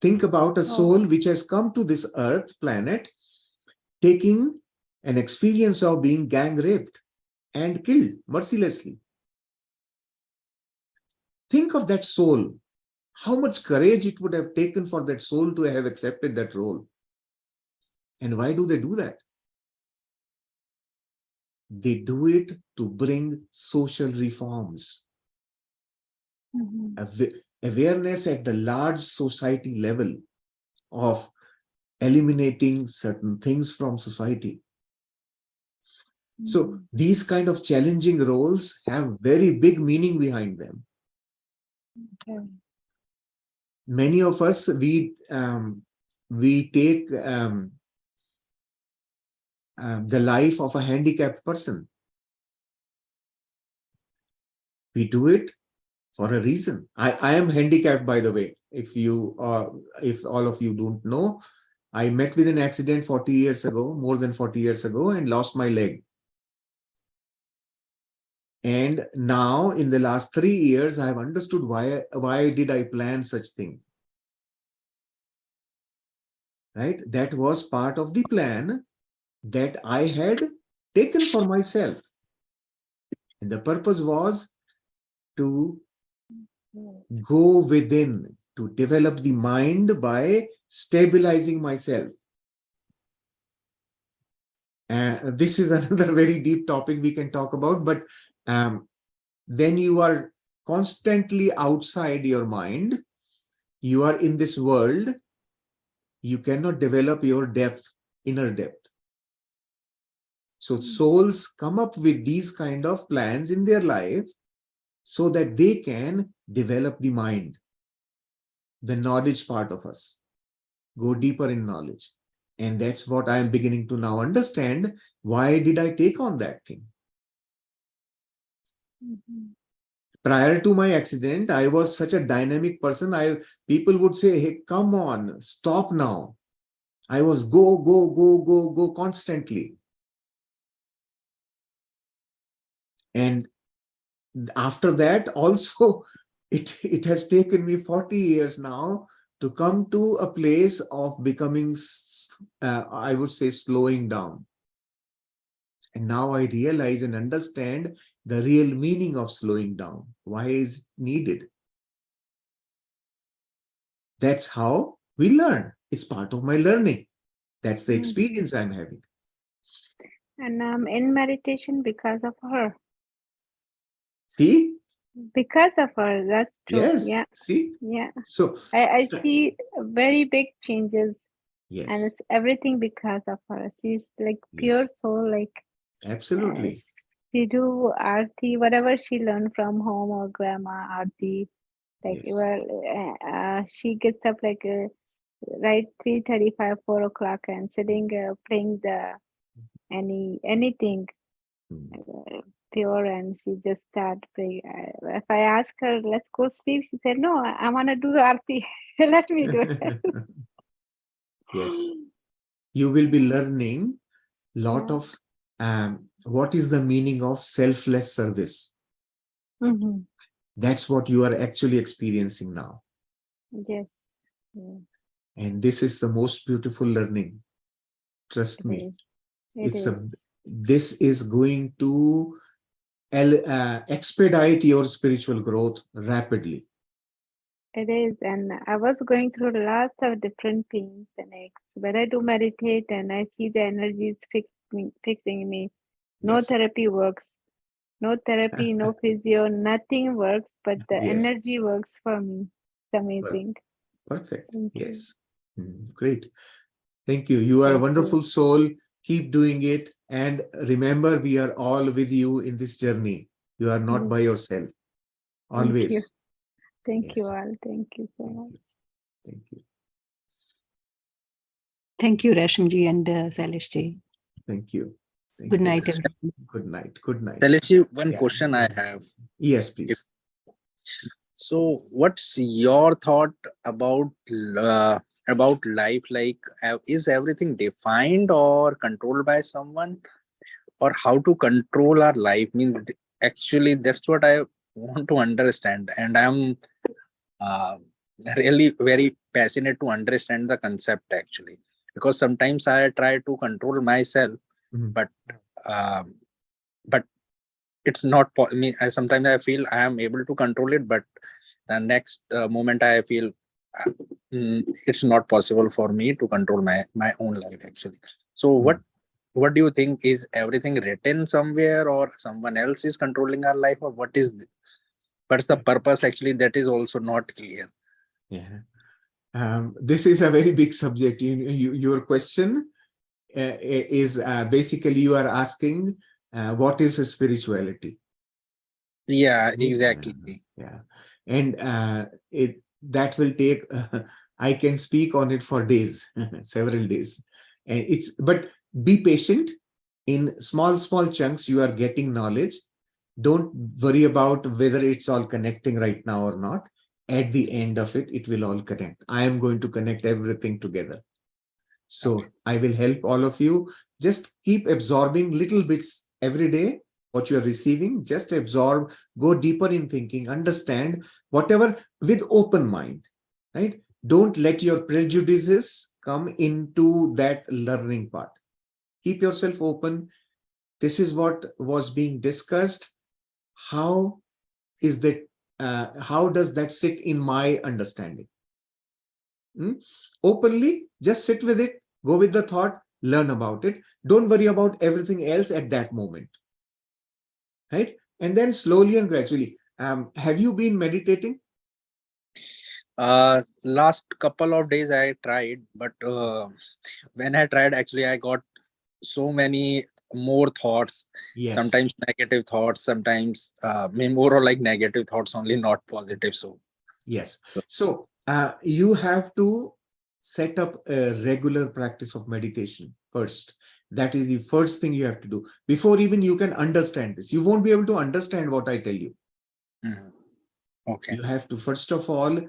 S1: Think about a soul which has come to this earth planet taking an experience of being gang raped and killed mercilessly. Think of that soul. How much courage it would have taken for that soul to have accepted that role. And why do they do that? They do it to bring social reforms. Awareness at the large society level of eliminating certain things from society. So these kind of challenging roles have very big meaning behind them. Many of us, we take the life of a handicapped person. We do it for a reason. I am handicapped, by the way. If all of you don't know, I met with an accident 40 years ago, more than 40 years ago, and lost my leg. And now, in the last 3 years, I have understood why did I plan such thing. Right? That was part of the plan that I had taken for myself. And the purpose was to go within, to develop the mind by stabilizing myself. This is another very deep topic we can talk about, but when you are constantly outside your mind, you are in this world, you cannot develop your depth, inner depth. So souls come up with these kind of plans in their life so that they can develop the mind, the knowledge part of us, go deeper in knowledge. And that's what I am beginning to now understand. Why did I take on that thing? Prior to my accident, I was such a dynamic person. People would say, hey, come on, stop now. I was go constantly. And after that also, it has taken me 40 years now to come to a place of becoming, I would say, slowing down. And now I realize and understand the real meaning of slowing down. Why is needed? That's how we learn. It's part of my learning. That's the experience I'm having.
S4: And I'm in meditation because of her.
S1: See?
S4: Because of her, that's true.
S1: Yes.
S4: Yeah.
S1: See?
S4: Yeah.
S1: So
S4: I see very big changes,
S1: yes.
S4: and it's everything because of her. She's like pure
S1: Yes.
S4: soul, like
S1: Absolutely.
S4: she do Aarti, whatever she learned from home or grandma Aarti. Like,
S1: Yes.
S4: well, she gets up like right 3:35, 4 o'clock, and sitting playing the anything pure, and she just start praying. If I ask her, let's go sleep, she said, no, I want to do Aarti. Let me do it.
S1: Yes. You will be learning lot
S4: Yeah.
S1: of what is the meaning of selfless service.
S4: Mhm.
S1: That's what you are actually experiencing now.
S4: Yes. Yeah.
S1: And this is the most beautiful learning. Trust
S4: It
S1: me.
S4: is. It is.
S1: This is going to expedite your spiritual growth rapidly.
S4: It is. And I was going through lots of different pains and aches. When I do meditate and I see the energies fixing me, no
S1: Yes.
S4: therapy works. No therapy, no physio, nothing works, but the
S1: Yes.
S4: energy works for me. It's amazing.
S1: Perfect.
S4: Thank you.
S1: Yes. Great. Thank you. You are a
S4: Thank
S1: wonderful
S4: you.
S1: soul. Keep doing it. And remember, we are all with you in this journey. You are not by yourself.
S4: Thank you.
S1: Always.
S4: Thank you
S1: Yes.
S4: all. Thank you so much.
S1: Thank you.
S3: Thank you, Rashmji and Salishji.
S1: Thank you. Thank
S3: Good
S1: you.
S3: night, everyone.
S1: Good night. Good night.
S5: Salishji, one
S1: Yeah.
S5: question I have.
S1: Yes, please.
S5: So, what's your thought about life? Like, is everything defined or controlled by someone, or how to control our life? Actually, that's what I want to understand, and I'm uh, really very passionate to understand the concept actually, because sometimes I try to control myself,
S1: Mhm.
S5: uh, but it's not sometimes I feel I am able to control it, but the next moment I feel uh, it's not possible for me to control my own life actually. So what do you think? Is everything written somewhere, or someone else is controlling our life, or what's the purpose actually? That is also not clear.
S1: Yeah. This is a very big subject. Your question is basically you are asking what is spirituality?
S5: Yeah, exactly.
S1: Yeah. And that will take, I can speak on it for days, several days. And but be patient. In small chunks, you are getting knowledge. Don't worry about whether it's all connecting right now or not. At the end of it, it will all connect. I am going to connect everything together. So I will help all of you. Just keep absorbing little bits every day. What you are receiving, just absorb, go deeper in thinking, understand whatever with open mind, right? Don't let your prejudices come into that learning part. Keep yourself open. This is what was being discussed. How is that? How does that sit in my understanding? Openly, just sit with it, go with the thought, learn about it. Don't worry about everything else at that moment, right? And then slowly and gradually, have you been meditating?
S5: Last couple of days I tried, but when I tried, actually I got so many more thoughts.
S1: Yes.
S5: Sometimes negative thoughts, sometimes more or like negative thoughts only, not positive. So
S1: yes. So you have to set up a regular practice of meditation first. That is the first thing you have to do before even you can understand this. You won't be able to understand what I tell you.
S5: okay.
S1: You have to first of all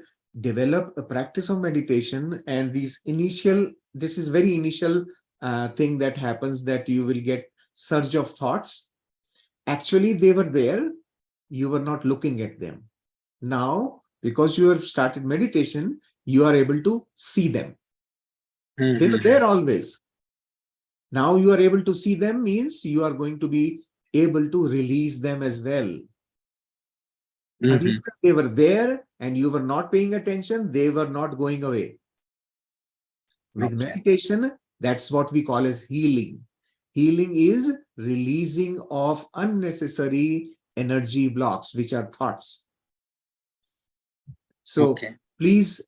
S1: develop a practice of meditation, and this is very initial thing that happens, that you will get surge of thoughts. Actually, they were there. you were not looking at them. Now, because you have started meditation, you are able to see them. They were there always. Now you are able to see them means you are going to be able to release them as well. Earlier they were there and you were not paying attention, they were not going away. With meditation, that's what we call as healing. Healing is releasing of unnecessary energy blocks, which are thoughts. So please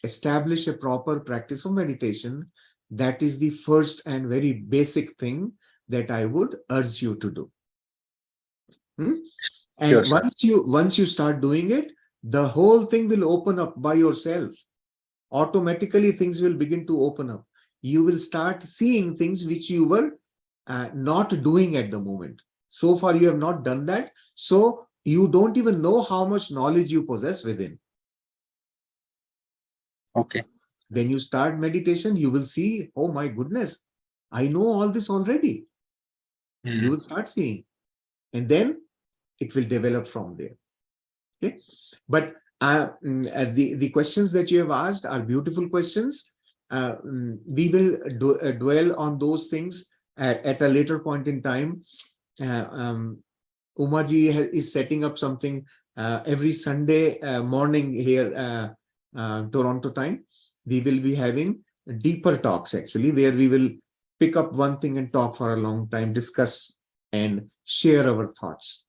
S1: establish a proper practice of meditation. That is the first and very basic thing that I would urge you to do. And
S5: Sure,
S1: once you start doing it, the whole thing will open up by yourself. Automatically, things will begin to open up. You will start seeing things which you were not doing at the moment. So far, you have not done that. So you don't even know how much knowledge you possess within.
S5: Okay.
S1: When you start meditation, you will see, oh my goodness, I know all this already. You will start seeing. And then it will develop from there. Okay. But the questions that you have asked are beautiful questions. We will dwell on those things at a later point in time. Umaji is setting up something every Sunday morning here, Toronto time. We will be having deeper talks actually, where we will pick up one thing and talk for a long time, discuss and share our thoughts.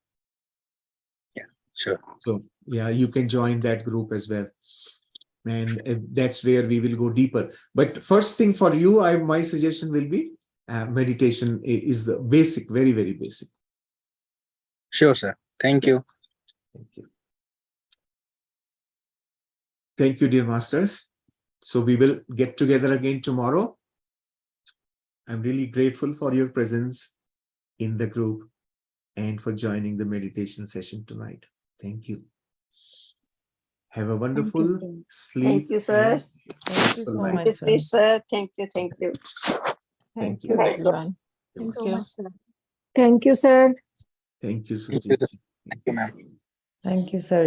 S5: Sure.
S1: So yeah, you can join that group as well. And that's where we will go deeper. But first thing for you, my suggestion will be meditation is the basic, very, very basic.
S5: Sure, sir. Thank you.
S1: Thank you. Thank you, dear masters. So we will get together again tomorrow. I'm really grateful for your presence in the group and for joining the meditation session tonight. Thank you. Have a wonderful sleep.
S6: Thank you, sir.
S2: Thank you so
S1: Thank
S6: Thank
S2: much.
S6: you, sir. Thank you.
S1: Thank
S2: Thank
S1: you.
S2: you, everyone.
S1: Thank
S2: Thank you.
S6: Thank you, sir.
S1: Thank you,
S5: Thank you,
S1: Sujit.
S5: Thank you, ma'am.
S3: Thank you, sir.